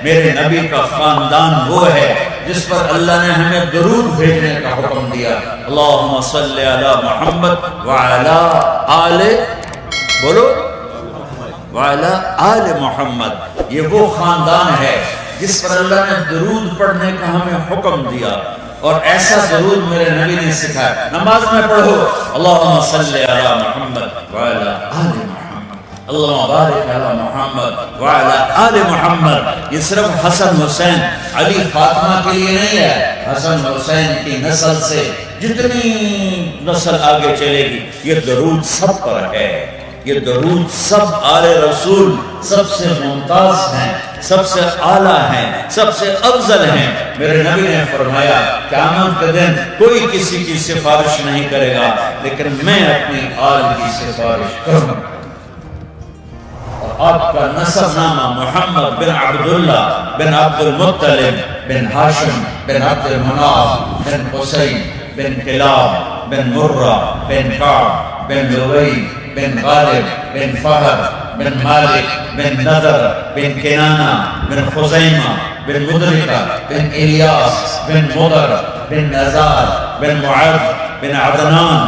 मेरे नबी का खानदान वो है जिस पर अल्लाह ने हमें दुरूद भेजने का हुक्म दिया। अल्लाहुम्मा सल्ली अला मुहम्मद व अला आले, बोलो, व अला आले मोहम्मद। ये वो खानदान है जिस पर अल्लाह ने दुरूद पढ़ने का हमें हुक्म दिया, और ऐसा दुरूद मेरे नबी ने सिखाया। नमाज में पढ़ो अल्लाहुम्मा सल्ली अला मुहम्मद व अला आले मोहम्मद, अल्लाहुम्मा बारिक अला मुहम्मद व अला आले मोहम्मद। ये सिर्फ हसन हुसैन अली फातिमा के लिए नहीं है, हसन हुसैन की नस्ल से जितनी नस्ल आगे चलेगी ये दरूद सब पर है। ये दरूद सब आले रसूल सबसे मुमताज हैं, सबसे आला हैं, सबसे अफजल हैं। मेरे नबी ने फरमाया क़यामत के दिन कोई किसी की सिफारिश नहीं करेगा, लेकिन मैं अपनी आल की सिफारिश करूंगा। और आपका नसबनामा मोहम्मद बिन अब्दुल्लाह बिन अब्दुल मुत्तलिब बिन हाशिम बिन अब्दुल मनाफ बिन हुसैन बिन किलाब बिन मुर्रा बिन काब बिन लुवई बिन गालिब बिन फहर बिन मालिक बिन नदर बिन किनाना बिन खुज़ैमा बिन मुदरिका बिन इलियास बिन मुदर बिन नज़ार बिन मुअद बिन अदनान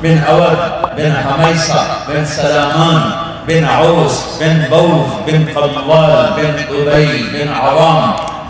बिन अवद बिन हमैसा बिन सलामान बिन औस बिन बौफ बिन क़ब्वाल बिन उबई बिन अवाम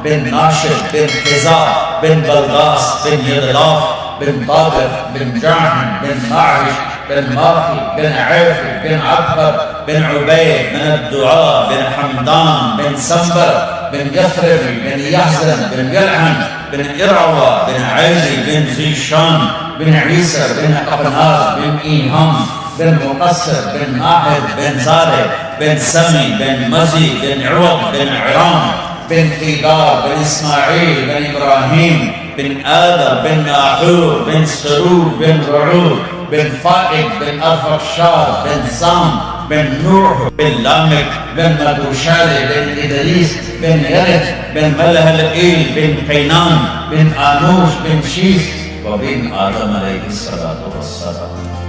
बिन नाशिर बिन ख़िज़ा बिन बलगास बिन यदलाफ बिन ताबिर बिन जाहन बिन माइश बिन माखी बिन ऐफ बिन अकबर बिन उबैद बिन अद्दुआ बिन हमदान बिन संबर बिन यथरिब बिन यहज़न बिन यलहन बिन इरवा बिन ऐली बिन ज़ीशान बिन ईसा बिन अक़नार बिन ईहम बिन मुक़स्सिर बिन नाहिद बिन ज़ारिब बिन समी बिन मज़ी बिन उवद बिन इराम बिन क़ीदार बिन इस्माईल बिन इब्राहीम बिन आदर बिन नाहूर बिन सरूर बिन रऊद बिन फाइद बिन अरफक्षाद बिन साम बिन नूह बिन लामिक बिन मथूशाले बिन इदरीस बिन यरद बिन मलहलईल बिन कैनान बिन आनूश बिन शीश व बिन आदम अलैहिस्सलातु वस्सलाम।